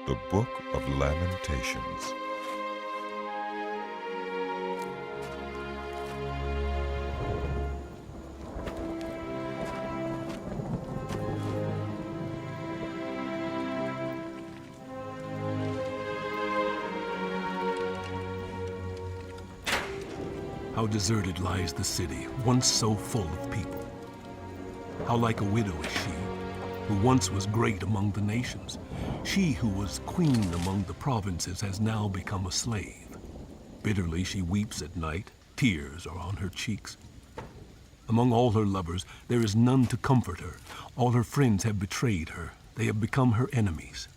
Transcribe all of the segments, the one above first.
The Book of Lamentations. How deserted lies the city, once so full of people. How like a widow is she, who once was great among the nations. She who was queen among the provinces has now become a slave. Bitterly she weeps at night, tears are on her cheeks. Among all her lovers, there is none to comfort her. All her friends have betrayed her. They have become her enemies.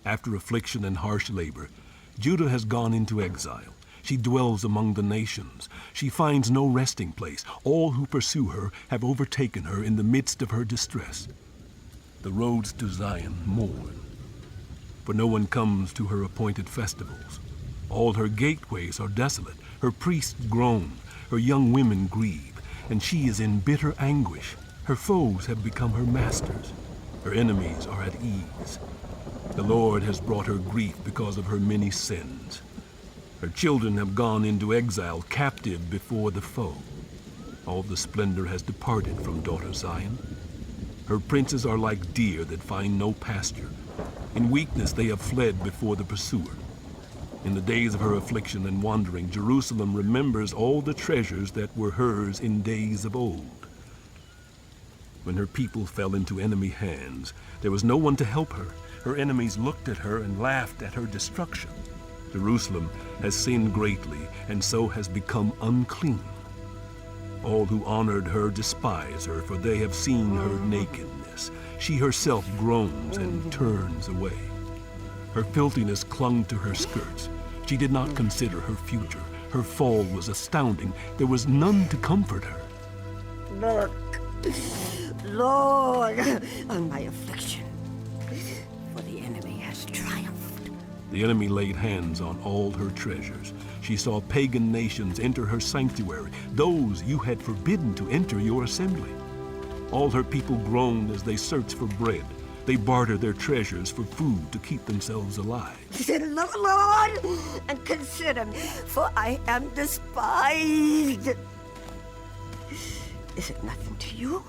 After affliction and harsh labor, Judah has gone into exile. She dwells among the nations. She finds no resting place. All who pursue her have overtaken her in the midst of her distress. The roads to Zion mourn, for no one comes to her appointed festivals. All her gateways are desolate. Her priests groan. Her young women grieve, and she is in bitter anguish. Her foes have become her masters. Her enemies are at ease. The Lord has brought her grief because of her many sins. Her children have gone into exile, captive before the foe. All the splendor has departed from daughter Zion. Her princes are like deer that find no pasture. In weakness they have fled before the pursuer. In the days of her affliction and wandering, Jerusalem remembers all the treasures that were hers in days of old. When her people fell into enemy hands, there was no one to help her. Her enemies looked at her and laughed at her destruction. Jerusalem has sinned greatly, and so has become unclean. All who honored her despise her, for they have seen her nakedness. She herself groans and turns away. Her filthiness clung to her skirts. She did not consider her future. Her fall was astounding. There was none to comfort her. Look, Lord, on my affliction, for the enemy has triumphed. The enemy laid hands on all her treasures. She saw pagan nations enter her sanctuary, those you had forbidden to enter your assembly. All her people groaned as they searched for bread. They bartered their treasures for food to keep themselves alive. Look, Lord, and consider me, for I am despised. Is it nothing to you?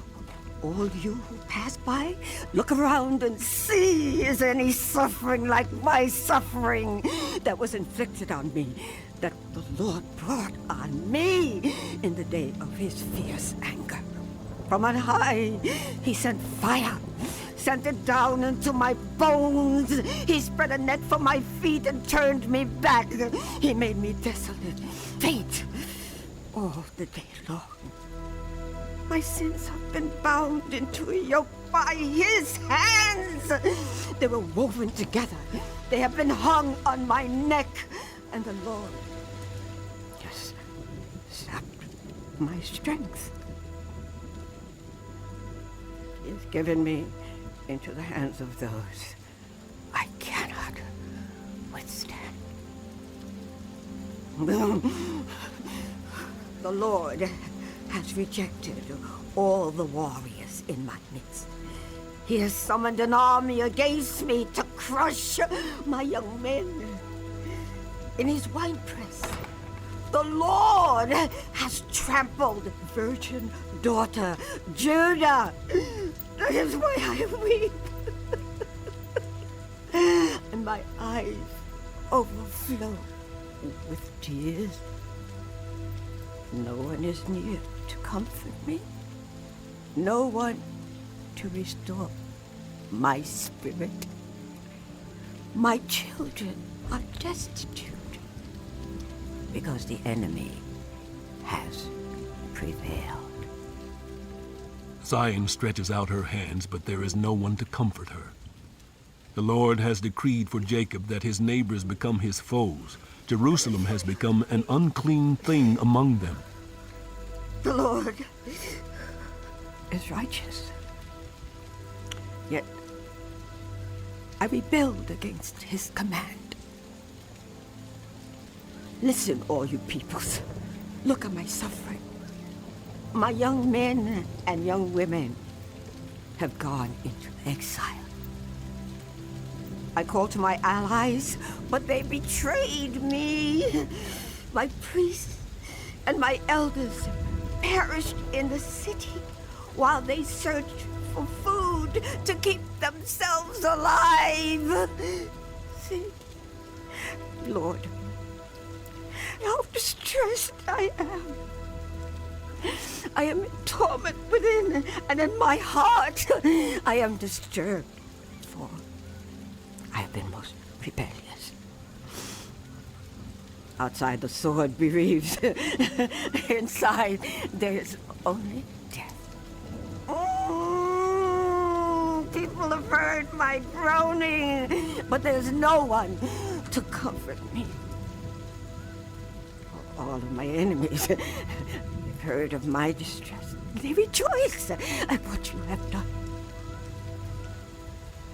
All you who pass by, look around and see, is any suffering like my suffering that was inflicted on me, that the Lord brought on me in the day of his fierce anger. From on high, he sent fire, sent it down into my bones. He spread a net for my feet and turned me back. He made me desolate, faint, all the day long. My sins have been bound into a yoke by his hands. They were woven together. They have been hung on my neck. And the Lord has sapped my strength. He has given me into the hands of those I cannot withstand. The Lord has rejected all the warriors in my midst. He has summoned an army against me to crush my young men. In his winepress, the Lord has trampled virgin daughter Judah. That is why I weep. And my eyes overflow with tears. No one is near to comfort me. No one to restore my spirit. My children are destitute because the enemy has prevailed. Zion stretches out her hands, but there is no one to comfort her. The Lord has decreed for Jacob that his neighbors become his foes. Jerusalem has become an unclean thing among them. The Lord is righteous. Yet I rebelled against his command. Listen, all you peoples. Look at my suffering. My young men and young women have gone into exile. I called to my allies, but they betrayed me. My priests and my elders perished in the city while they searched for food to keep themselves alive. See, Lord, how distressed I am. I am in torment within, and in my heart I am disturbed, for I have been most rebellious. Outside the sword bereaves. Inside there is only death. People have heard my groaning, but there's no one to comfort me. All of my enemies have heard of my distress. They rejoice at what you have done.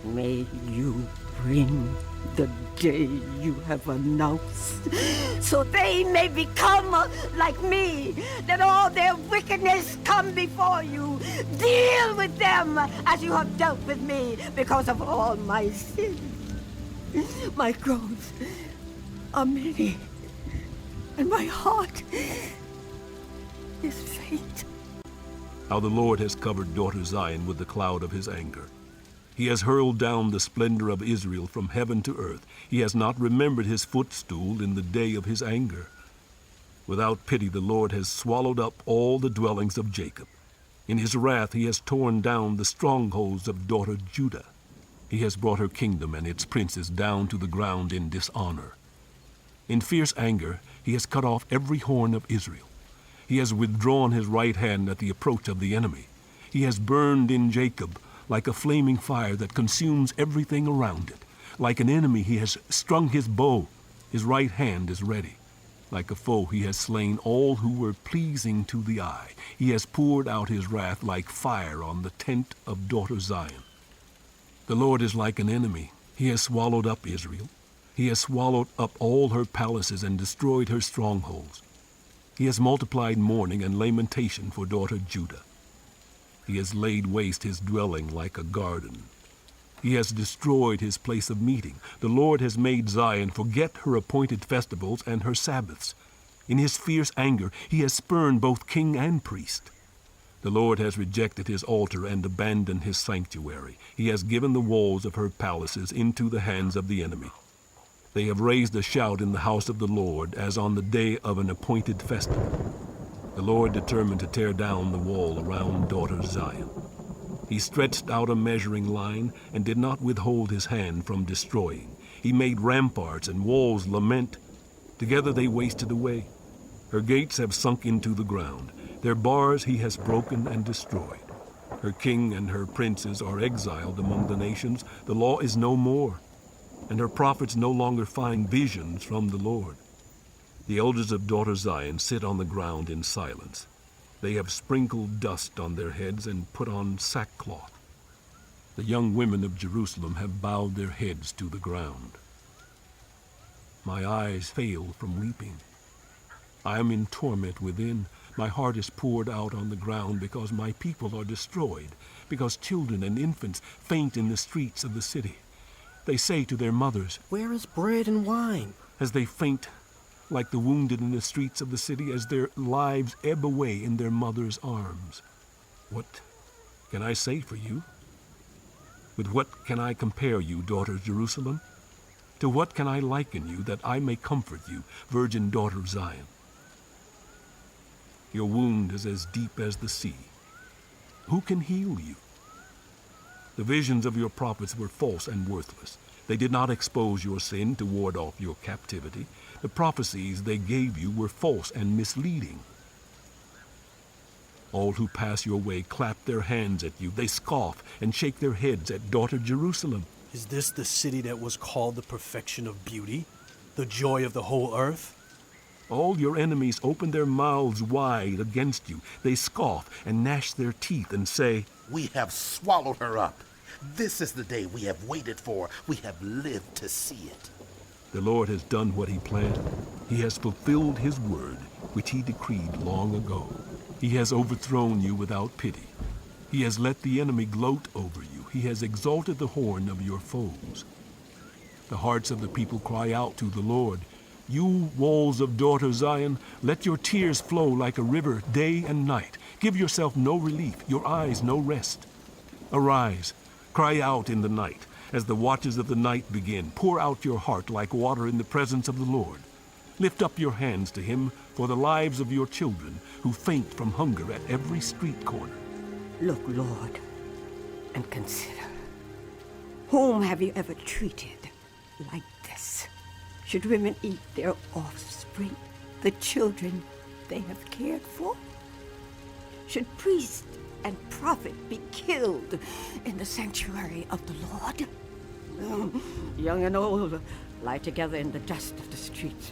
May you bring the day you have announced, so they may become like me, that all their wickedness come before you. Deal with them as you have dealt with me because of all my sins. My groans are many, and my heart is faint. How the Lord has covered daughter Zion with the cloud of his anger. He has hurled down the splendor of Israel from heaven to earth. He has not remembered his footstool in the day of his anger. Without pity, the Lord has swallowed up all the dwellings of Jacob. In his wrath, he has torn down the strongholds of daughter Judah. He has brought her kingdom and its princes down to the ground in dishonor. In fierce anger, he has cut off every horn of Israel. He has withdrawn his right hand at the approach of the enemy. He has burned in Jacob like a flaming fire that consumes everything around it. Like an enemy, he has strung his bow. His right hand is ready. Like a foe, he has slain all who were pleasing to the eye. He has poured out his wrath like fire on the tent of daughter Zion. The Lord is like an enemy. He has swallowed up Israel. He has swallowed up all her palaces and destroyed her strongholds. He has multiplied mourning and lamentation for daughter Judah. He has laid waste his dwelling like a garden. He has destroyed his place of meeting. The Lord has made Zion forget her appointed festivals and her Sabbaths. In his fierce anger, he has spurned both king and priest. The Lord has rejected his altar and abandoned his sanctuary. He has given the walls of her palaces into the hands of the enemy. They have raised a shout in the house of the Lord as on the day of an appointed festival. The Lord determined to tear down the wall around daughter Zion. He stretched out a measuring line and did not withhold his hand from destroying. He made ramparts and walls lament. Together they wasted away. Her gates have sunk into the ground. Their bars he has broken and destroyed. Her king and her princes are exiled among the nations. The law is no more, and her prophets no longer find visions from the Lord. The elders of daughter Zion sit on the ground in silence. They have sprinkled dust on their heads and put on sackcloth. The young women of Jerusalem have bowed their heads to the ground. My eyes fail from weeping. I am in torment within. My heart is poured out on the ground because my people are destroyed, because children and infants faint in the streets of the city. They say to their mothers, "Where is bread and wine?" as they faint like the wounded in the streets of the city, as their lives ebb away in their mother's arms. What can I say for you? With what can I compare you, daughter Jerusalem? To what can I liken you, that I may comfort you, virgin daughter of Zion? Your wound is as deep as the sea. Who can heal you? The visions of your prophets were false and worthless. They did not expose your sin to ward off your captivity. The prophecies they gave you were false and misleading. All who pass your way clap their hands at you. They scoff and shake their heads at daughter Jerusalem. Is this the city that was called the perfection of beauty, the joy of the whole earth? All your enemies open their mouths wide against you. They scoff and gnash their teeth and say, "We have swallowed her up. This is the day we have waited for. We have lived to see it." The Lord has done what he planned. He has fulfilled his word, which he decreed long ago. He has overthrown you without pity. He has let the enemy gloat over you. He has exalted the horn of your foes. The hearts of the people cry out to the Lord. You walls of daughter Zion, let your tears flow like a river day and night. Give yourself no relief, your eyes no rest. Arise, cry out in the night. As the watches of the night begin, pour out your heart like water in the presence of the Lord. Lift up your hands to him for the lives of your children who faint from hunger at every street corner. Look, Lord, and consider. Whom have you ever treated like this? Should women eat their offspring, the children they have cared for? Should priest and prophet be killed in the sanctuary of the Lord? Young and old lie together in the dust of the streets.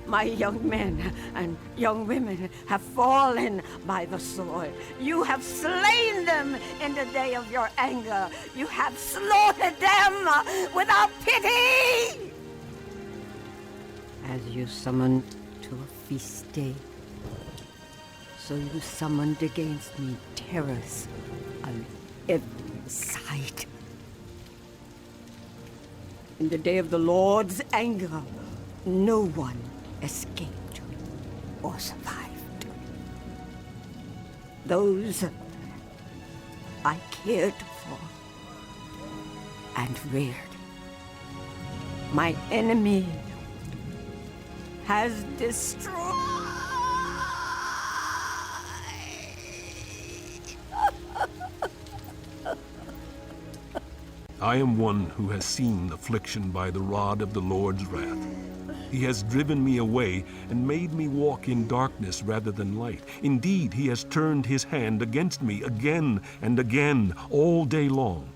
My young men and young women have fallen by the sword. You have slain them in the day of your anger. You have slaughtered them without pity. As you summoned to a feast day, so you summoned against me terrors on every side. In the day of the Lord's anger, no one escaped or survived. Those I cared for and reared. My enemy has destroyed. I am one who has seen affliction by the rod of the Lord's wrath. He has driven me away and made me walk in darkness rather than light. Indeed, he has turned his hand against me again and again all day long.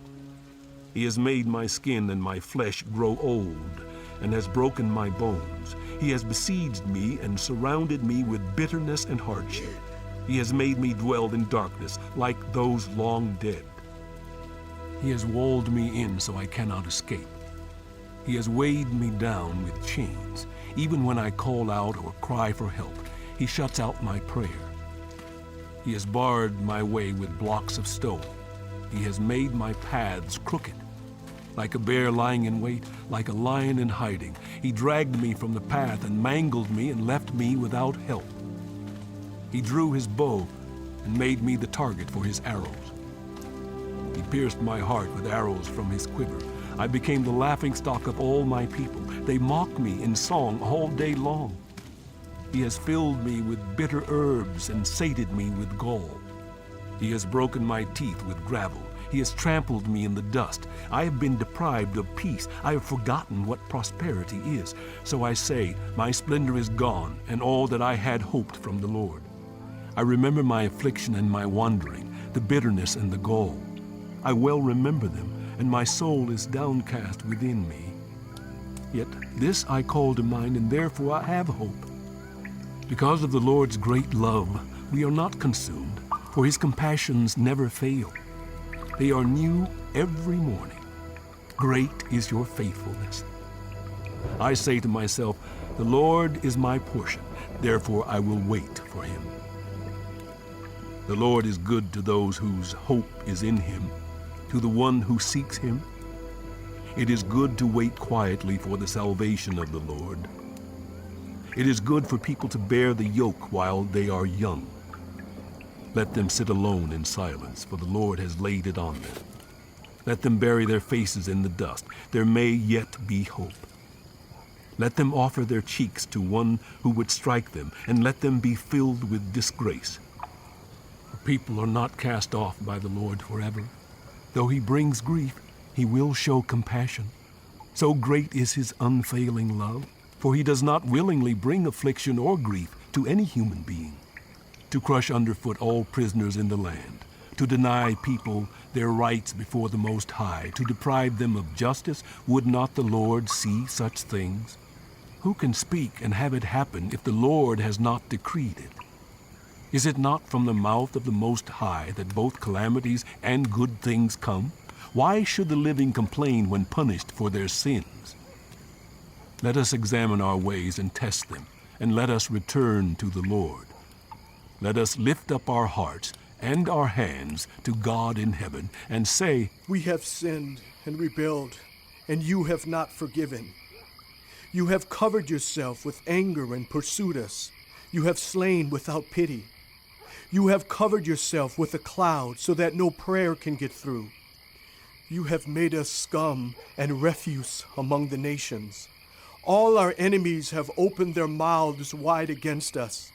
He has made my skin and my flesh grow old and has broken my bones. He has besieged me and surrounded me with bitterness and hardship. He has made me dwell in darkness like those long dead. He has walled me in so I cannot escape. He has weighed me down with chains. Even when I call out or cry for help, he shuts out my prayer. He has barred my way with blocks of stone. He has made my paths crooked. Like a bear lying in wait, like a lion in hiding, he dragged me from the path and mangled me and left me without help. He drew his bow and made me the target for his arrows. He pierced my heart with arrows from his quiver. I became the laughingstock of all my people. They mock me in song all day long. He has filled me with bitter herbs and sated me with gall. He has broken my teeth with gravel. He has trampled me in the dust. I have been deprived of peace. I have forgotten what prosperity is. So I say, my splendor is gone, and all that I had hoped from the Lord. I remember my affliction and my wandering, the bitterness and the gall. I well remember them, and my soul is downcast within me. Yet this I call to mind, and therefore I have hope. Because of the Lord's great love, we are not consumed, for his compassions never fail. They are new every morning. Great is your faithfulness. I say to myself, the Lord is my portion, therefore I will wait for him. The Lord is good to those whose hope is in him, to the one who seeks him. It is good to wait quietly for the salvation of the Lord. It is good for people to bear the yoke while they are young. Let them sit alone in silence, for the Lord has laid it on them. Let them bury their faces in the dust. There may yet be hope. Let them offer their cheeks to one who would strike them, and let them be filled with disgrace. For people are not cast off by the Lord forever. Though he brings grief, he will show compassion. So great is his unfailing love, for he does not willingly bring affliction or grief to any human being. To crush underfoot all prisoners in the land, to deny people their rights before the Most High, to deprive them of justice, would not the Lord see such things? Who can speak and have it happen if the Lord has not decreed it? Is it not from the mouth of the Most High that both calamities and good things come? Why should the living complain when punished for their sins? Let us examine our ways and test them, and let us return to the Lord. Let us lift up our hearts and our hands to God in heaven and say, We have sinned and rebelled and you have not forgiven. You have covered yourself with anger and pursued us. You have slain without pity. You have covered yourself with a cloud so that no prayer can get through. You have made us scum and refuse among the nations. All our enemies have opened their mouths wide against us.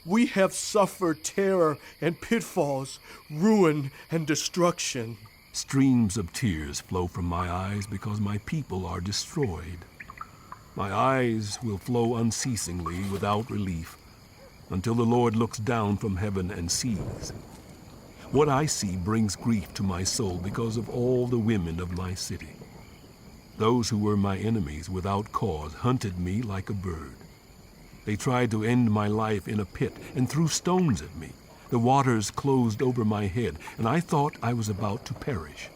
We have suffered terror and pitfalls, ruin and destruction. Streams of tears flow from my eyes because my people are destroyed. My eyes will flow unceasingly without relief until the Lord looks down from heaven and sees. What I see brings grief to my soul because of all the women of my city. Those who were my enemies without cause hunted me like a bird. They tried to end my life in a pit and threw stones at me. The waters closed over my head, and I thought I was about to perish.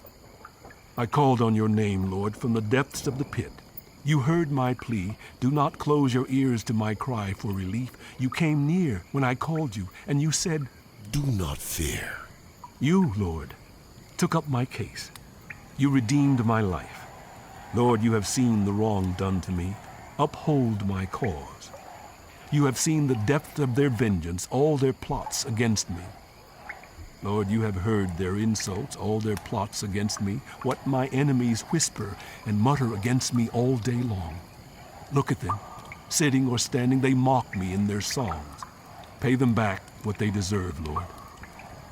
I called on your name, Lord, from the depths of the pit. You heard my plea. Do not close your ears to my cry for relief. You came near when I called you, and you said, "Do not fear." You, Lord, took up my case. You redeemed my life. Lord, you have seen the wrong done to me. Uphold my cause. You have seen the depth of their vengeance, all their plots against me. Lord, you have heard their insults, all their plots against me, what my enemies whisper and mutter against me all day long. Look at them. Sitting or standing, they mock me in their songs. Pay them back what they deserve, Lord,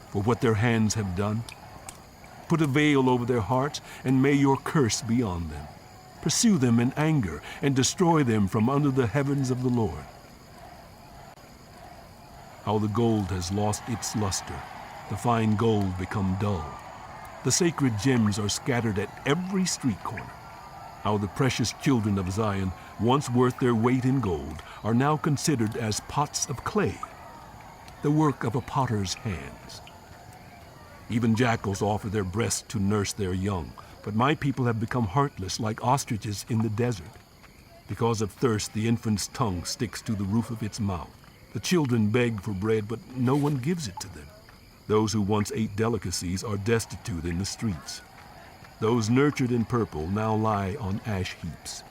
for what their hands have done. Put a veil over their hearts, and may your curse be on them. Pursue them in anger, and destroy them from under the heavens of the Lord. How the gold has lost its luster, the fine gold become dull. The sacred gems are scattered at every street corner. How the precious children of Zion, once worth their weight in gold, are now considered as pots of clay, the work of a potter's hands. Even jackals offer their breasts to nurse their young, but my people have become heartless like ostriches in the desert. Because of thirst, the infant's tongue sticks to the roof of its mouth. The children beg for bread, but no one gives it to them. Those who once ate delicacies are destitute in the streets. Those nurtured in purple now lie on ash heaps.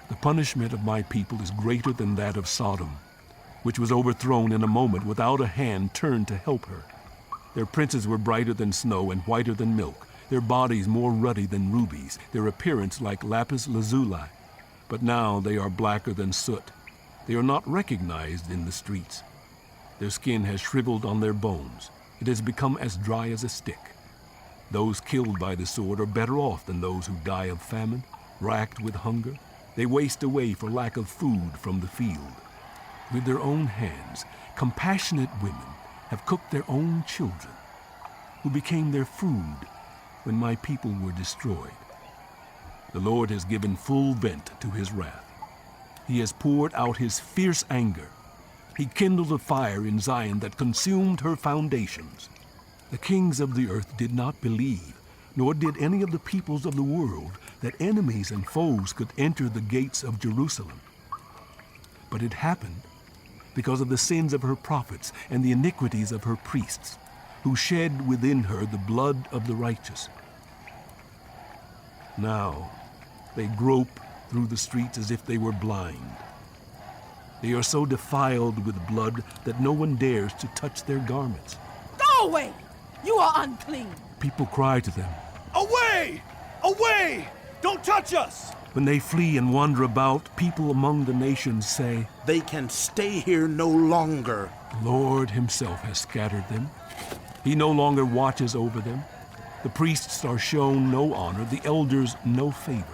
The punishment of my people is greater than that of Sodom, which was overthrown in a moment without a hand turned to help her. Their princes were brighter than snow and whiter than milk, their bodies more ruddy than rubies, their appearance like lapis lazuli. But now they are blacker than soot. They are not recognized in the streets. Their skin has shriveled on their bones. It has become as dry as a stick. Those killed by the sword are better off than those who die of famine, racked with hunger. They waste away for lack of food from the field. With their own hands, compassionate women have cooked their own children, who became their food when my people were destroyed. The Lord has given full vent to his wrath. He has poured out his fierce anger. He kindled a fire in Zion that consumed her foundations. The kings of the earth did not believe, nor did any of the peoples of the world, that enemies and foes could enter the gates of Jerusalem. But it happened because of the sins of her prophets and the iniquities of her priests, who shed within her the blood of the righteous. Now they grope through the streets as if they were blind. They are so defiled with blood that no one dares to touch their garments. Go away! You are unclean! People cry to them. Away! Away! Don't touch us! When they flee and wander about, people among the nations say, They can stay here no longer. The Lord himself has scattered them. He no longer watches over them. The priests are shown no honor, the elders no favor.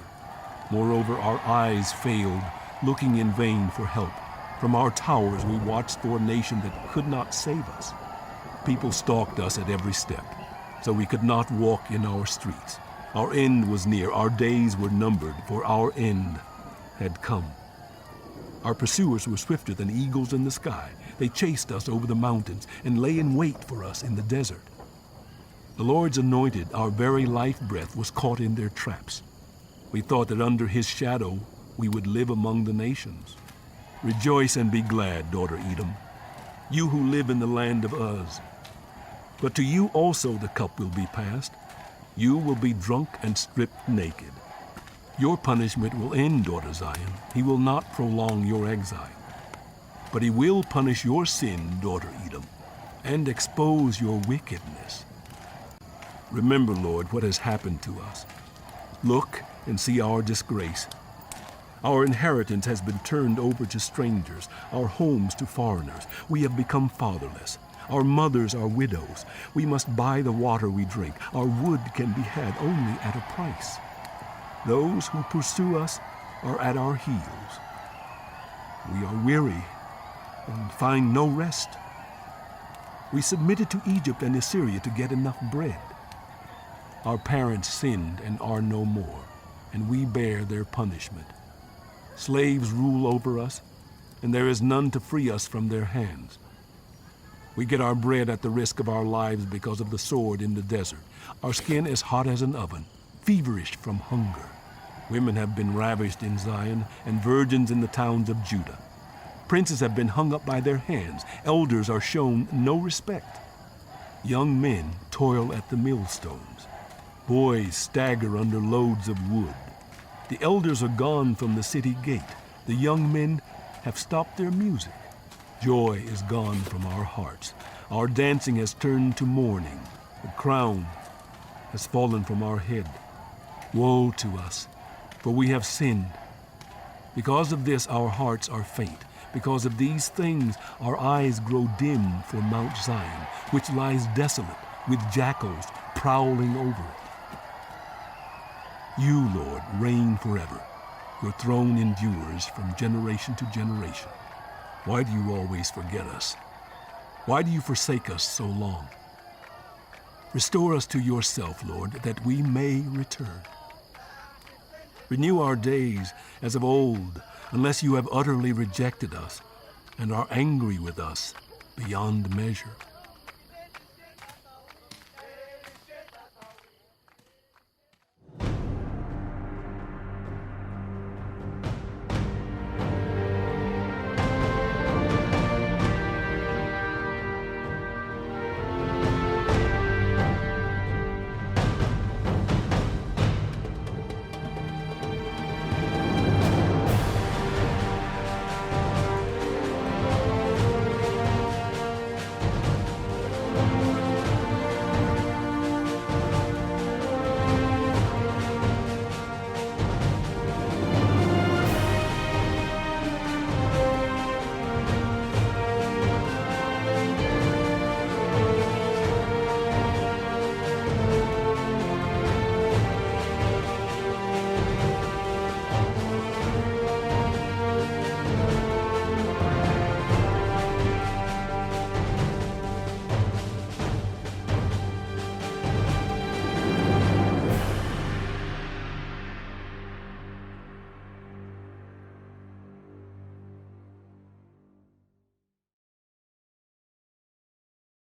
Moreover, our eyes failed, looking in vain for help. From our towers we watched for a nation that could not save us. People stalked us at every step, so we could not walk in our streets. Our end was near, our days were numbered, for our end had come. Our pursuers were swifter than eagles in the sky. They chased us over the mountains and lay in wait for us in the desert. The Lord's anointed, our very life breath, was caught in their traps. We thought that under his shadow we would live among the nations. Rejoice and be glad, daughter Edom, you who live in the land of Uz. But to you also the cup will be passed. You will be drunk and stripped naked. Your punishment will end, daughter Zion. He will not prolong your exile. But he will punish your sin, daughter Edom, and expose your wickedness. Remember, Lord, what has happened to us. Look and see our disgrace. Our inheritance has been turned over to strangers, our homes to foreigners. We have become fatherless. Our mothers are widows. We must buy the water we drink. Our wood can be had only at a price. Those who pursue us are at our heels. We are weary and find no rest. We submitted to Egypt and Assyria to get enough bread. Our parents sinned and are no more, and we bear their punishment. Slaves rule over us, and there is none to free us from their hands. We get our bread at the risk of our lives because of the sword in the desert. Our skin is hot as an oven, feverish from hunger. Women have been ravished in Zion, and virgins in the towns of Judah. Princes have been hung up by their hands. Elders are shown no respect. Young men toil at the millstones. Boys stagger under loads of wood. The elders are gone from the city gate. The young men have stopped their music. Joy is gone from our hearts. Our dancing has turned to mourning. The crown has fallen from our head. Woe to us, for we have sinned. Because of this, our hearts are faint. Because of these things, our eyes grow dim for Mount Zion, which lies desolate, with jackals prowling over it. You, Lord, reign forever. Your throne endures from generation to generation. Why do you always forget us? Why do you forsake us so long? Restore us to yourself, Lord, that we may return. Renew our days as of old, unless you have utterly rejected us and are angry with us beyond measure.